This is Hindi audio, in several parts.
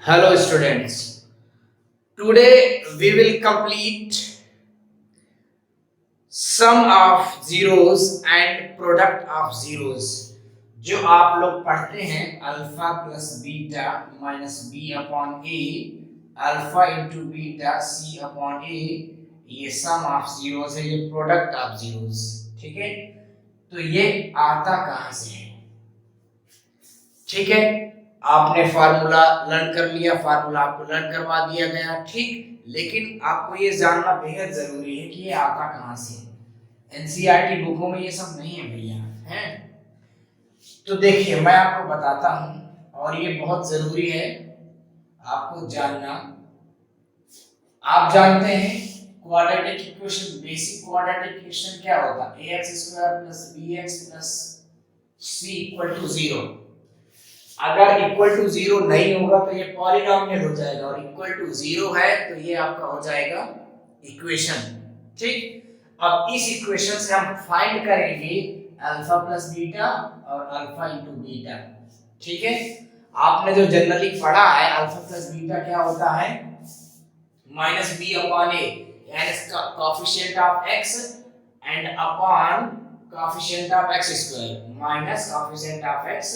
Hello students, today we will complete sum of zeros and product of zeros। जो आप लोग पढ़ते हैं alpha plus beta minus B upon a, alpha into beta c upon a, ये सम ऑफ जीरोस है, ये प्रोडक्ट ऑफ जीरोस। ठीक है, तो ये आता कहां से है? ठीक है, आपने फार्मूला लर्न कर लिया, फार्मूला आपको लर्न करवा दिया गया, ठीक। लेकिन आपको ये जानना बेहद जरूरी है कि ये आता कहां से है। एनसीईआरटी बुकों में ये सब नहीं है भैया, हैं? तो देखिए मैं आपको बताता हूं और ये बहुत जरूरी है आपको जानना। आप जानते हैं quadratic equation, basic quadratic equation क्या होता है? ax square plus bx plus c equal to 0। अगर इक्वल टू 0 नहीं होगा तो ये पॉलिनोमियल हो जाएगा, और इक्वल टू 0 है तो ये आपका हो जाएगा इक्वेशन। ठीक, अब इस इक्वेशन से हम फाइंड करेंगे अल्फा प्लस बीटा और अल्फा इंटू बीटा। ठीक है, आपने जो जनरली पढ़ा है अल्फा प्लस बीटा क्या होता है? माइनस बी अपॉन ए, यानी इसका coefficient of x and upon coefficient of x square minus coefficient of x,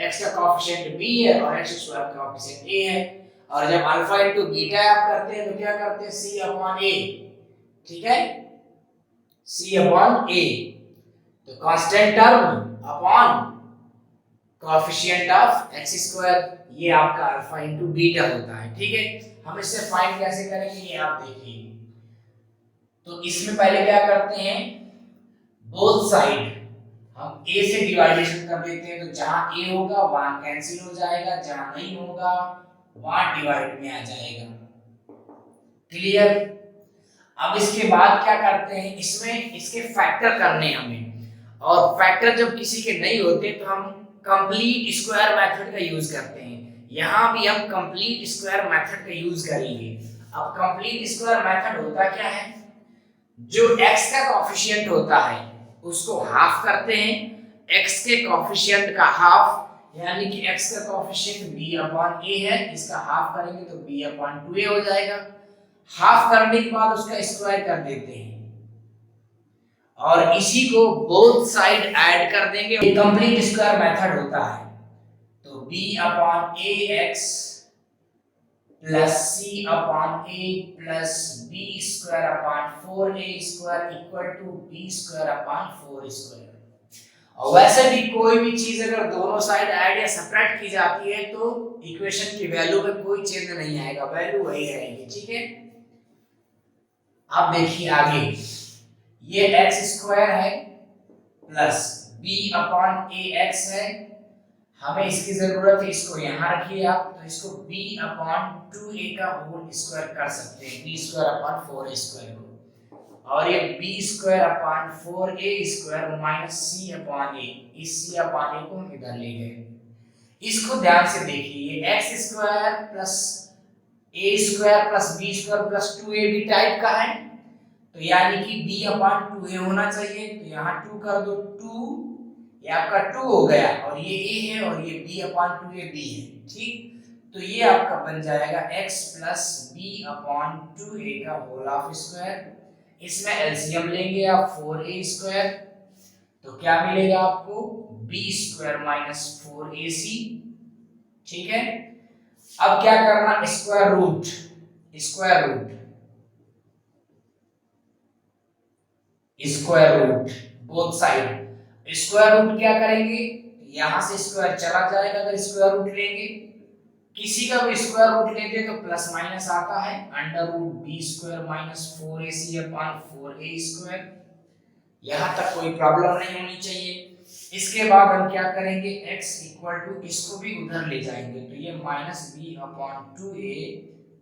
x का कोएफिशिएंट b है और x स्क्वायर का कोएफिशिएंट a है। और जब अल्फा इनटू बीटा आप करते हैं तो क्या करते हैं? c upon a। ठीक है, c अपॉन a, तो constant term upon coefficient of x square, ये आपका अल्फा इनटू बीटा होता है। ठीक है, हम इससे फाइंड कैसे करेंगे ये आप देखिए। तो इसमें पहले क्या करते हैं, बोथ साइड हम a से डिवाइडेशन कर देते हैं, तो जहां a होगा वहां कैंसिल हो जाएगा, जहां नहीं होगा वहां डिवाइड में आ जाएगा। क्लियर? अब इसके बाद क्या करते हैं, इसमें इसके फैक्टर करने हमें, और फैक्टर जब किसी के नहीं होते तो हम कंप्लीट स्क्वायर मेथड का यूज करते हैं। यहां भी हम कंप्लीट स्क्वायर मेथड का यूज करेंगे। अब कंप्लीट स्क्वायर मेथड होता क्या है? जो x का कोएफिशिएंट होता है उसको हाफ करते हैं, x के कोएफिशिएंट का हाफ, यानी कि x का कोएफिशिएंट b अपॉन a है, इसका हाफ करेंगे तो b अपॉन 2a हो जाएगा। हाफ करने के बाद उसका स्क्वायर कर देते हैं और इसी को बोथ साइड ऐड कर देंगे, ये कंप्लीट स्क्वायर मेथड होता है। तो b upon ax plus c upon a plus b square upon 4a square equal to b square upon 4 square. और वैसे भी कोई भी चीज अगर दोनों साइड ऐड या सेपरेट की जाती है तो इक्वेशन की वैल्यू में कोई चेंज नहीं आएगा, वैल्यू वही रहेगी। ठीक है, अब देखिए आगे, ये x स्क्वायर है प्लस b अपॉन ax है, हमें इसकी जरूरत है, इसको यहाँ रखिए आप, तो इसको b अपॉन 2a का होल स्क्वायर कर सकते हैं, b square upon 4a square को, और ये b square upon 4a square minus c upon a, इस c अपॉन a को हम इधर ले गए। इसको ध्यान से देखिए, ये x square plus a square plus b square plus 2ab type का है, तो यानी कि b अपॉन 2a होना चाहिए, तो यहाँ 2 कर दो, 2 ये आपका 2 हो गया, और ये a है और ये b अपॉन 2a b है। ठीक, तो ये आपका बन जाएगा x plus b upon 2a का होल ऑफ स्क्वायर। इसमें एलसीएम लेंगे आप 4a स्क्वायर, तो क्या मिलेगा आपको? b square minus 4ac। ठीक है, अब क्या करना, square root, square root, square root both side. Square root क्या करेंगे, यहां से स्क्वायर चला जाएगा, अगर स्क्वायर रूट लेंगे, किसी का भी स्क्वायर रूट लेते तो प्लस माइनस आता है, under root B square minus 4ac upon 4a square. यहां तक कोई प्रॉब्लम नहीं होनी चाहिए। इसके बाद हम क्या करेंगे, x इक्वल टू, इसको भी उधर ले जाएंगे, तो ये minus b upon 2a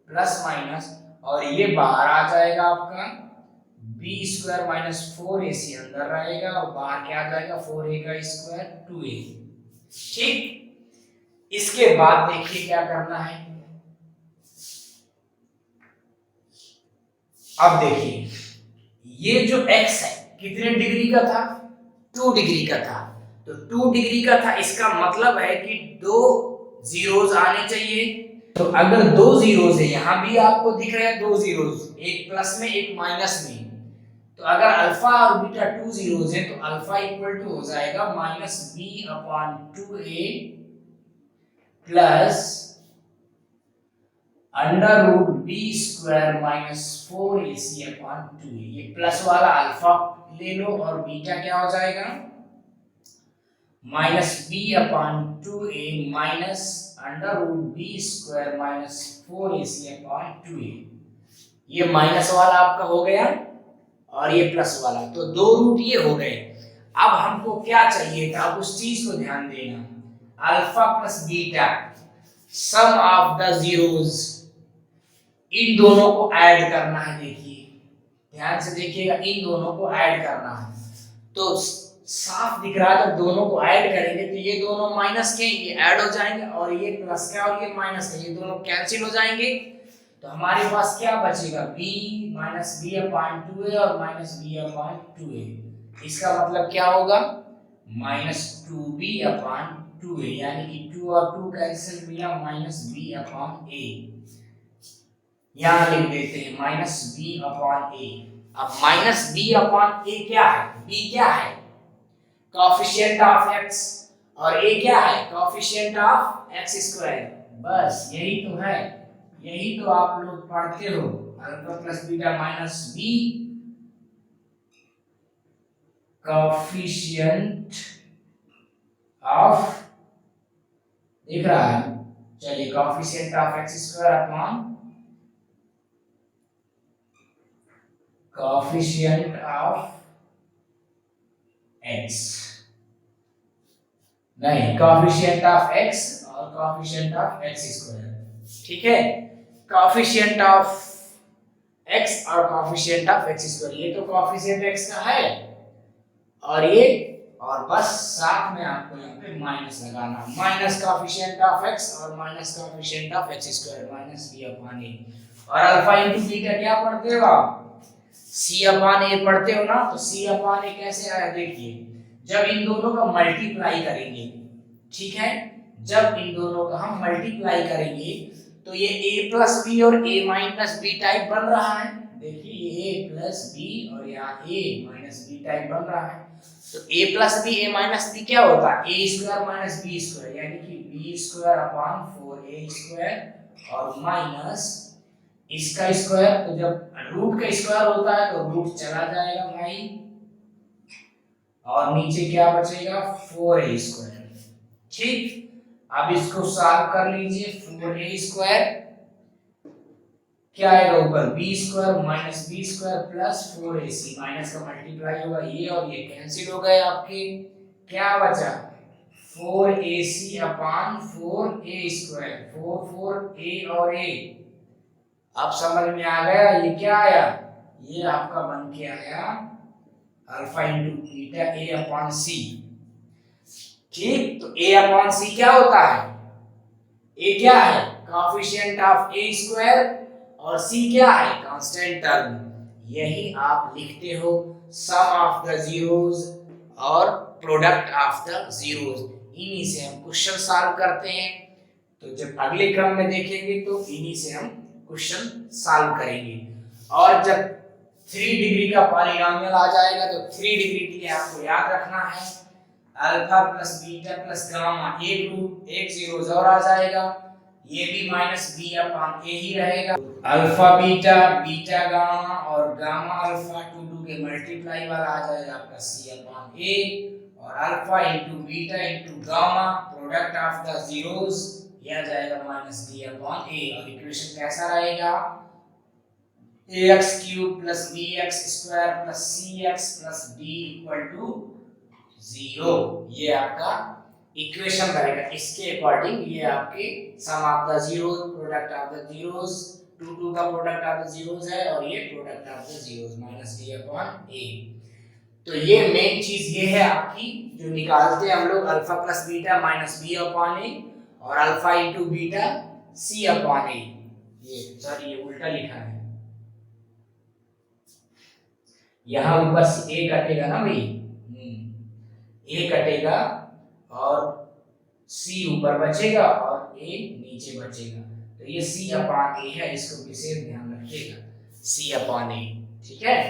plus minus, और ये बाहर आ जाएगा आपका b स्क्वायर माइनस 4ac अंदर रहेगा, और बाहर क्या आ जाएगा, 4a का स्क्वायर 2a। ठीक, इसके बाद देखिए क्या करना है, अब देखिए ये जो x है कितने डिग्री का था? 2 डिग्री का था, तो 2 डिग्री का था, इसका मतलब है कि दो जीरोस आने चाहिए। तो अगर दो जीरोस है, यहां भी आपको दिख रहे हैं दो जीरोस, एक प्लस में एक माइनस में, तो अगर अल्फा और बीटा टू जीरोस है तो अल्फा इक्वल टू हो जाएगा minus B upon 2a plus under root B square minus 4ac upon 2a। ये प्लस वाला अल्फा ले लो और बीटा क्या हो जाएगा minus B upon 2a minus under root B square minus 4ac upon 2a। ये माइनस वाला आपका हो गया और ये प्लस वाला, तो दो रूट ये हो गए। अब हमको क्या चाहिए था, उस चीज को ध्यान देना, alpha plus beta sum of the zeros, इन दोनों को ऐड करना है। देखिए ध्यान से देखिएगा, इन दोनों को ऐड करना है। तो साफ दिख रहा है, जब दोनों को ऐड करेंगे तो ये दोनों माइनस के ये ऐड हो जाएंगे और ये प्लस का और ये माइनस का ये दोनों कैंसिल हो जाएंगे। तो हमारे पास क्या बचेगा, b minus B upon 2a और माइनस बी अपॉन 2a। इसका मतलब क्या होगा माइनस 2b अपॉन 2a, यानी कि 2 और 2 कैंसिल मिला माइनस b अपॉन a। यहां लिख देते हैं माइनस b अपॉन a। अब माइनस b अपॉन a क्या है, b क्या है कोएफिशिएंट ऑफ x और a क्या है कोएफिशिएंट ऑफ x स्क्वायर। बस यही तो है, यही तो आप लोग पढ़ते हो, alpha plus beta minus b coefficient of, दिख रहा है, चलिए coefficient of x square upon coefficient of x, नहीं कोएफिशिएंट ऑफ x और कोएफिशिएंट ऑफ x स्क्वायर। ठीक है, कोएफिशिएंट ऑफ x और कोएफिशिएंट ऑफ x स्क्वायर, ये तो कोएफिशिएंट x का है और ये, और बस साथ में आपको यहाँ पे माइनस लगाना, माइनस कोएफिशिएंट ऑफ x और minus coefficient of x square minus b upon a। और अल्फा इनटू बीटा क्या पढ़ते हो आप, c अपॉन a पढ़ते हो ना। तो c अपॉन a कैसे आया, देखिए जब इन दोनों का मल्टीप्लाई करेंगे, ठीक है, जब इन दोनों का हम मल्टीप्लाई करेंगे तो ये a प्लस बी और a माइनस बी टाइप बन रहा है। देखिए ये a प्लस बी और यहाँ a माइनस बी टाइप बन रहा है। तो a plus B a minus B क्या होता है, a square minus B square, यानी कि b square upon 4a square और माइनस इसका स्क्वायर। तो जब रूट का स्क्वायर होता है तो रूट चला जाएगा भाई और नीचे क्या बचेगा 4a स्क्वायर। ठीक, अब इसको सॉल्व कर लीजिए, 4a स्क्वायर क्या आएगा ऊपर b square minus b square plus 4ac, minus का मल्टीप्लाई होगा ये और ये कैंसिल हो गए आपके, क्या बचा 4ac अपॉन 4a स्क्वायर, 4 और a। अब समझ में आ गया, ये क्या आया, ये आपका बन के आया alpha into beta a upon c। ठीक, तो a अपॉन c क्या होता है, a क्या है कोएफिशिएंट ऑफ a स्क्वायर और c क्या है कांस्टेंट टर्म। यही आप लिखते हो सम ऑफ द जीरोस और प्रोडक्ट ऑफ द जीरोस, इन्हीं से हम क्वेश्चन सॉल्व करते हैं। तो जब अगले क्रम में देखेंगे तो इन्हीं से हम क्वेश्चन सॉल्व करेंगे। और जब 3 डिग्री का पॉलीनोमियल आ जाएगा तो 3 डिग्री के लिए आपको याद रखना है alpha plus beta plus gamma, एक रूट एक जीरोस और आ जाएगा, ये भी माइनस बी अपॉन ए ही रहेगा। अल्फा बीटा बीटा गामा और गामा अल्फा 2 के मल्टीप्लाई वाला आ जाएगा आपका सी अपॉन ए, और alpha into beta into gamma product of the zeros ये आ जाएगा माइनस डी अपॉन ए। और इक्वेशन कैसा रहेगा ax cube plus bx square plus cx plus d equal to 0, ये आपका इक्वेशन रहेगा। इसके अकॉर्डिंग ये आपके sum of the zeros product of the zeros, 2 का प्रोडक्ट ऑफ द जीरोस है और ये product of the zeros minus d upon a। तो ये मेन चीज ये है आपकी जो निकालते हैं हम लोग, alpha plus beta minus b upon a और alpha into beta c upon a। ये सॉरी ये उल्टा लिखा है, यहाँ ऊपर से a कटेगा ना भाई, a कटेगा और c ऊपर बचेगा और और ए नीचे बचेगा। तो ये सी अपॉन ए है, इसको विशेष ध्यान रखिएगा, सी अपॉन ए। ठीक है,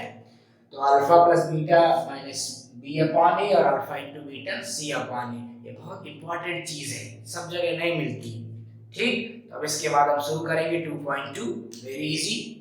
तो alpha plus beta minus B upon a और alpha into beta c upon a, ये बहुत इंपॉर्टेंट चीज है, सब जगह नहीं मिलती। ठीक, तो अब इसके बाद हम शुरू करेंगे 2.2, वेरी इजी।